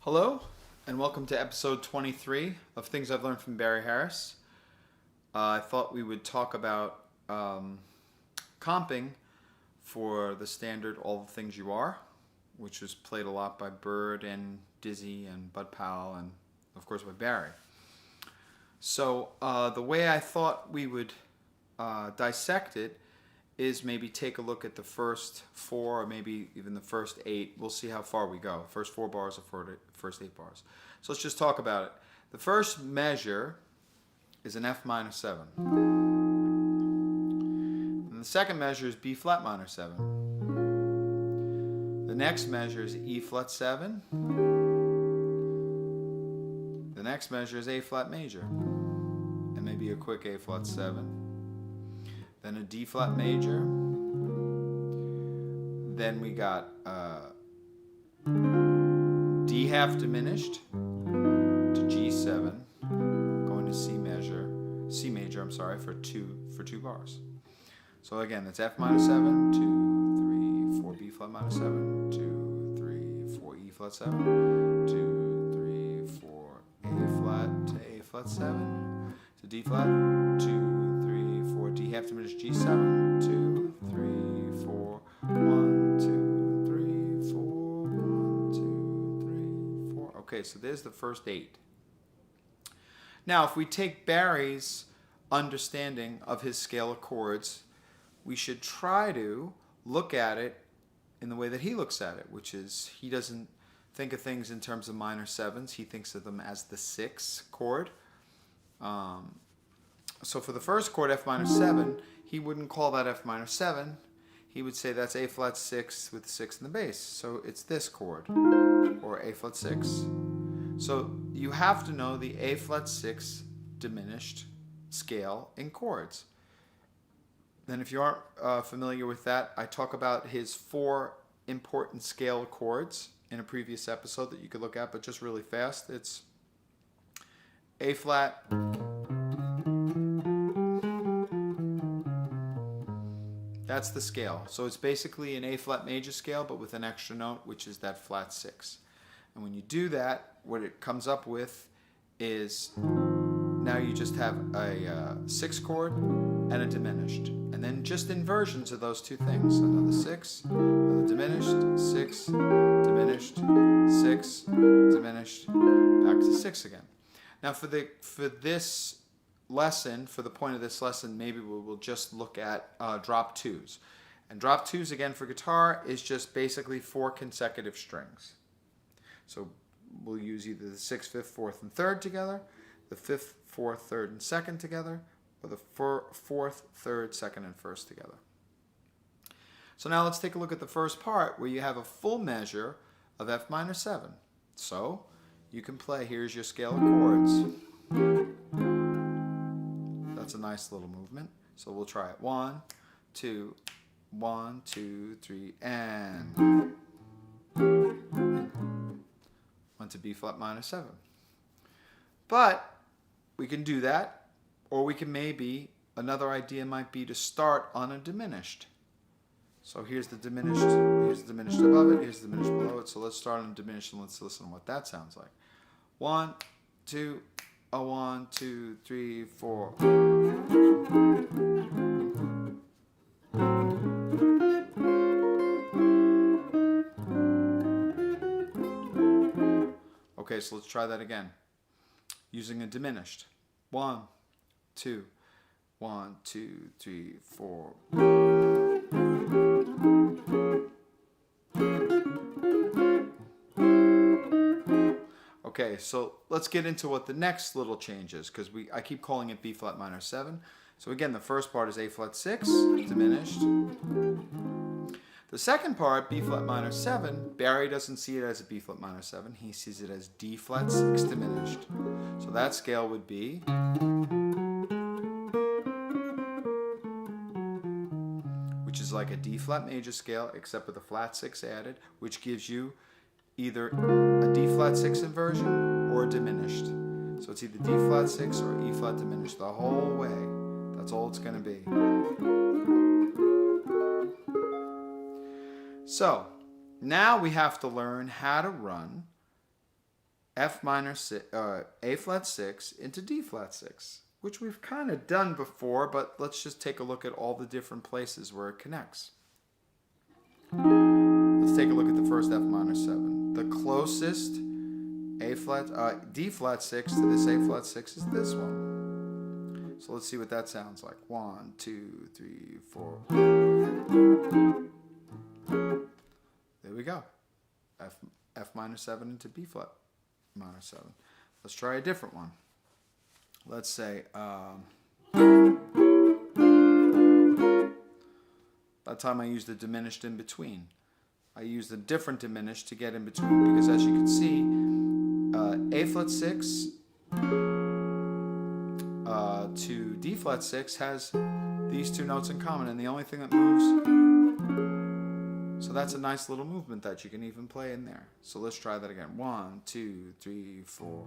Hello, and welcome to episode 23 of Things I've Learned from Barry Harris. I thought we would talk about comping for the standard All the Things You Are, which was played a lot by Bird and Dizzy and Bud Powell and, of course, by Barry. So the way I thought we would dissect it is maybe take a look at the first four or maybe even the first eight. We'll see how far we go. First 4 bars or first 8 bars. So let's just talk about it. The first measure is an F minor 7. And the second measure is B flat minor 7. The next measure is E flat 7. The next measure is A flat major. And maybe a quick A flat 7. Then a D flat major. Then we got D half diminished to G7, going to C major, for two bars. So again, that's F minor 7, 2, 3, 4, B flat minor 7, 2, 3, 4, E flat 7, 2, 3, 4, A flat to A flat 7 to D flat, 2, 3, 4, D half diminished G7, 2, 3, 4, 1, 2, 3, 4, 1, 2, 3, 4. Okay, so there's the first 8. Now, if we take Barry's understanding of his scale of chords, we should try to look at it in the way that he looks at it, which is he doesn't think of things in terms of minor 7s. He thinks of them as the 6 chord. So for the first chord, F minor 7, he wouldn't call that F minor 7. He would say that's A flat 6 with 6 in the bass. So it's this chord, or A flat 6. So you have to know the A flat 6 diminished scale in chords. Then if you aren't familiar with that, I talk about his 4 important scale chords in a previous episode that you could look at, but just really fast. It's A flat, that's the scale. So it's basically an A flat major scale, but with an extra note, which is that flat 6. And when you do that, what it comes up with is now you just have a 6 chord and a diminished. And then just inversions of those two things. Another 6, another diminished, 6, diminished, 6, diminished, back to 6 again. Now for this lesson, for the point of this lesson, maybe we'll just look at drop 2s. And drop 2s again for guitar is just basically 4 consecutive strings. So we'll use either the 6th, 5th, 4th, and 3rd together, the 5th, 4th, 3rd, and 2nd together, or the 4th, 3rd, 2nd, and 1st together. So now let's take a look at the first part where you have a full measure of F minor 7. So you can play, here's your scale of chords. That's a nice little movement. So we'll try it. 1, 2, 1, 2, 3, and 1 to B flat minor 7. But we can do that, or we can maybe, another idea might be to start on a diminished. So here's the diminished above it, here's the diminished below it. So let's start on a diminished and let's listen to what that sounds like. 1, 2, 1, 2, 3, 4. Okay, so let's try that again. Using a diminished. 1, 2, 1, 2, 3, 4. Okay, so let's get into what the next little change is, because I keep calling it B flat minor 7. So again, the first part is A flat 6, diminished. The second part, B flat minor 7, Barry doesn't see it as a B flat minor 7. He sees it as D flat 6 diminished. So that scale would be, which is like a D flat major scale, except with a flat 6 added, which gives you either a D flat 6 inversion or a diminished. So it's either D flat 6 or E flat diminished the whole way. That's all it's going to be. So now we have to learn how to run F minor 6, A flat 6 into D flat 6, which we've kind of done before, but let's just take a look at all the different places where it connects. Let's take a look at the first F minor 7. The closest D flat 6 to this A flat 6 is this one. So let's see what that sounds like. 1, 2, 3, 4. There we go. F minor 7 into B flat minor 7. Let's try a different one. Let's say that time I used a diminished in between. I used a different diminished to get in between because, as you can see, A flat 6 to D flat 6 has these two notes in common, and the only thing that moves. So that's a nice little movement that you can even play in there. So let's try that again. 1, 2, 3, 4.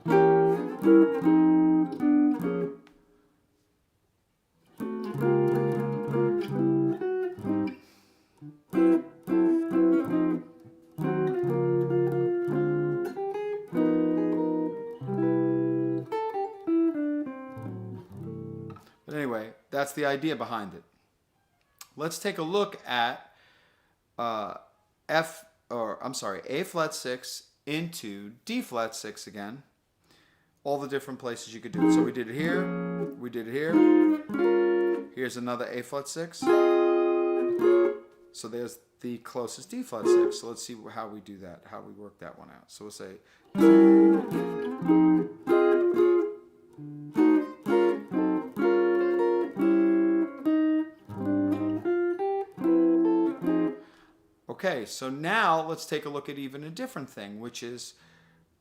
But anyway, that's the idea behind it. Let's take a look at A flat 6 into D flat 6 again. All the different places you could do it. So we did it here, we did it here. Here's another A flat 6. So there's the closest D flat 6. So let's see how we do that, how we work that one out. So we'll say okay, so now let's take a look at even a different thing, which is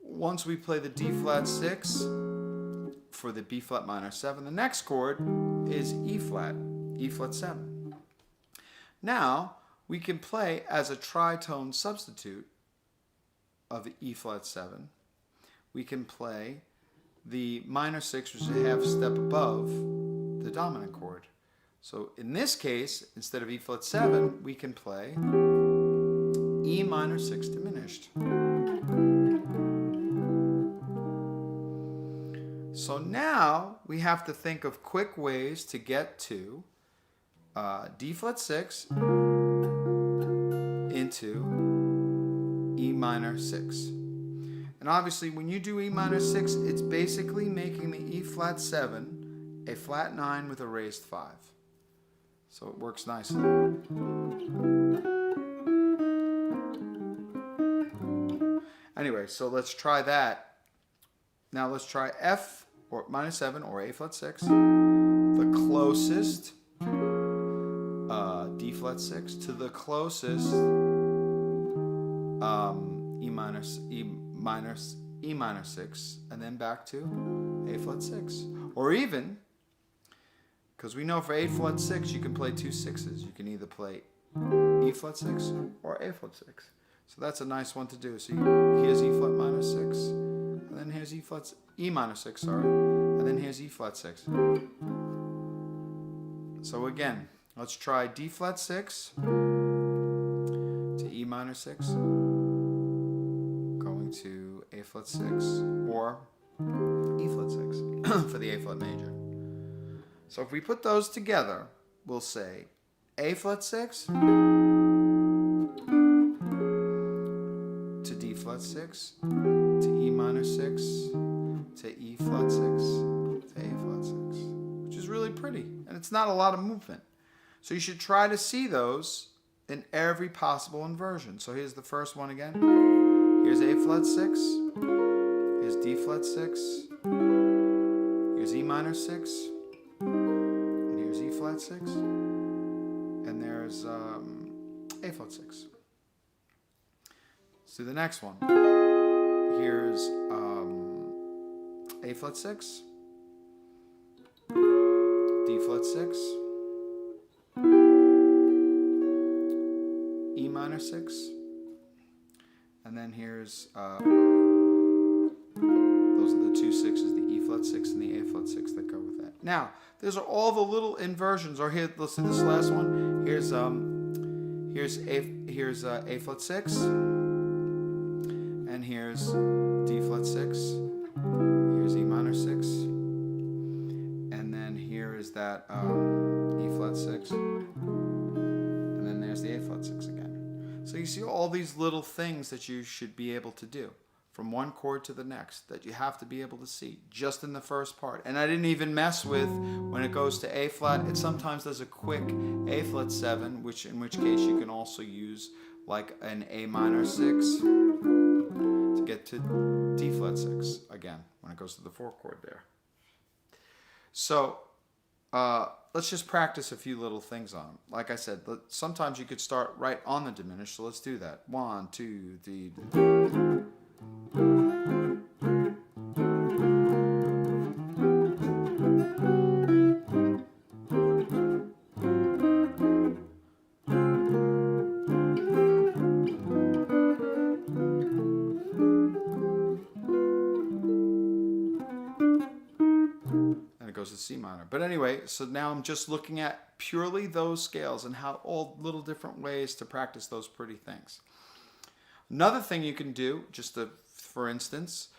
once we play the D flat 6 for the B flat minor 7, the next chord is E flat 7. Now we can play as a tritone substitute of the E flat 7. We can play the minor 6, which is a half step above the dominant chord. So in this case, instead of E flat 7, we can play E minor 6 diminished. So now we have to think of quick ways to get to D flat 6 into E minor 6. And obviously when you do E minor 6, it's basically making the E flat 7 a flat 9 with a raised 5. So it works nicely. Anyway, so let's try that. Now let's try F or minor 7 or A flat 6. The closest D flat 6 to the closest E minor 6, and then back to A flat 6. Or even, because we know for A flat 6 you can play two 6s. You can either play E flat 6 or A flat 6. So that's a nice one to do. So here's E flat minor 6, and then here's E minor 6, sorry, and then here's E flat 6. So again, let's try D flat 6 to E minor 6, going to A flat 6, or E flat 6 for the A flat major. So if we put those together, we'll say A flat 6 to D flat 6 to E minor 6 to E flat 6 to A flat 6, which is really pretty, and it's not a lot of movement. So you should try to see those in every possible inversion. So here's the first one again. Here's A flat 6, here's D flat 6, here's E minor 6, and here's E flat 6, and there's A flat 6. So the next one. Here's A flat 6, D flat 6, E minor 6, and then here's those are the two 6s, the E flat 6 and the A flat 6 that go with that. Now, those are all the little inversions. Or here, listen to this last one. Here's A flat 6, and here's D flat flat 6. Here's E minor 6. And then here is that E flat 6. And then there's the A flat 6 again. So you see all these little things that you should be able to do from one chord to the next that you have to be able to see just in the first part. And I didn't even mess with when it goes to A flat. It sometimes does a quick A flat 7, in which case you can also use like an A minor 6 to get to D flat 6 again when it goes to the 4 chord there. So let's just practice a few little things on them. Like I said, sometimes you could start right on the diminished, so let's do that. 1, 2, 3. Goes to C minor. But anyway, so now I'm just looking at purely those scales and how all little different ways to practice those pretty things. Another thing you can do, just for instance,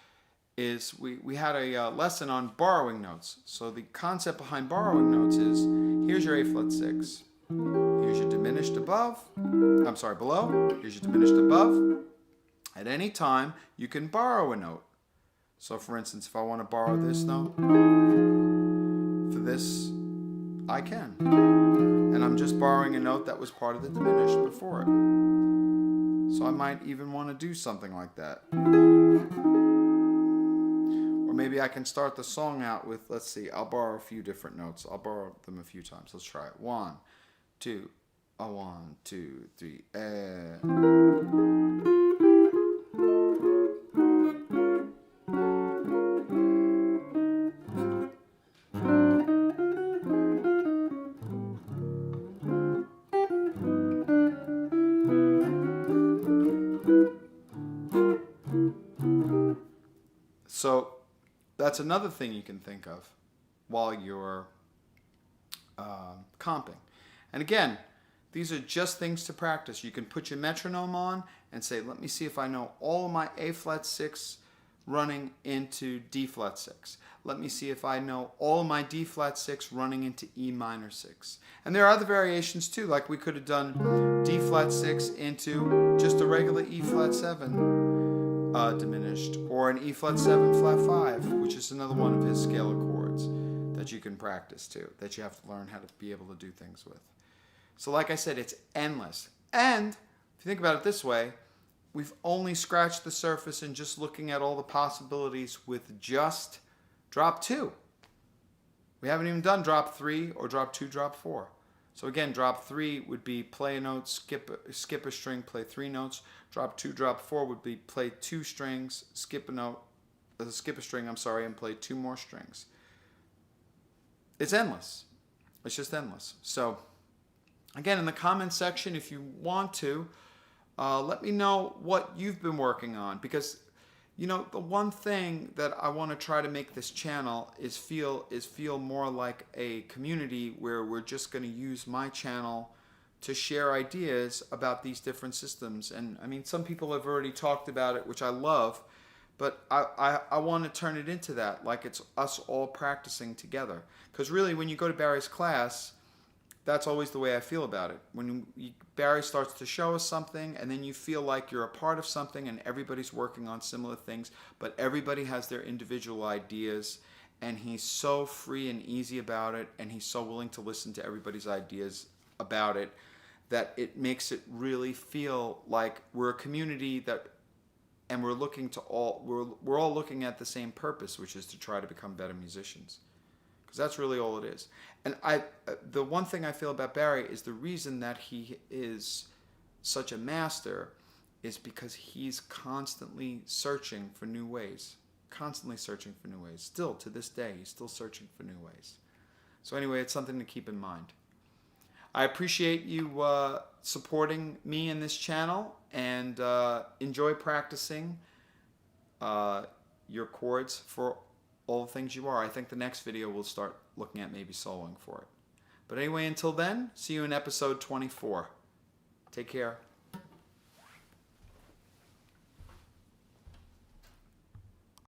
is we had a lesson on borrowing notes. So the concept behind borrowing notes is, here's your A flat 6, here's your diminished above, I'm sorry, below, here's your diminished above. At any time, you can borrow a note. So for instance, if I want to borrow this note, for this, I can. And I'm just borrowing a note that was part of the diminished before it. So I might even want to do something like that. Or maybe I can start the song out with, let's see, I'll borrow a few different notes. I'll borrow them a few times. Let's try it. 1, 2, 1, 2, 3, So that's another thing you can think of while you're comping. And again, these are just things to practice. You can put your metronome on and say, let me see if I know all of my A flat 6 running into D flat 6. Let me see if I know all of my D flat 6 running into E minor 6. And there are other variations too, like we could have done D flat 6 into just a regular E flat 7. Diminished, or an E flat 7 flat 5, which is another one of his scalar chords that you can practice too, that you have to learn how to be able to do things with. So like I said, it's endless. And if you think about it this way, we've only scratched the surface in just looking at all the possibilities with just drop 2. We haven't even done drop 3 or drop 2, drop 4. So again, drop 3 would be play a note, skip a string, play 3 notes. Drop 2, drop 4 would be play 2 strings, skip a string, and play 2 more strings. It's endless. It's just endless. So again, in the comments section, if you want to, let me know what you've been working on, because you know, the one thing that I want to try to make this channel is feel more like a community where we're just going to use my channel to share ideas about these different systems. And I mean, some people have already talked about it, which I love, but I want to turn it into that, like it's us all practicing together. Because really, when you go to Barry's class, that's always the way I feel about it. When Barry starts to show us something, and then you feel like you're a part of something and everybody's working on similar things, but everybody has their individual ideas, and he's so free and easy about it, and he's so willing to listen to everybody's ideas about it, that it makes it really feel like we're a community and we're all looking at the same purpose, which is to try to become better musicians. Because that's really all it is. And the one thing I feel about Barry is the reason that he is such a master is because he's constantly searching for new ways. Still, to this day, he's still searching for new ways. So anyway, it's something to keep in mind. I appreciate you supporting me in this channel, and enjoy practicing your chords for all the things you are. I think the next video we'll start looking at maybe soloing for it. But anyway, until then, see you in episode 24. Take care.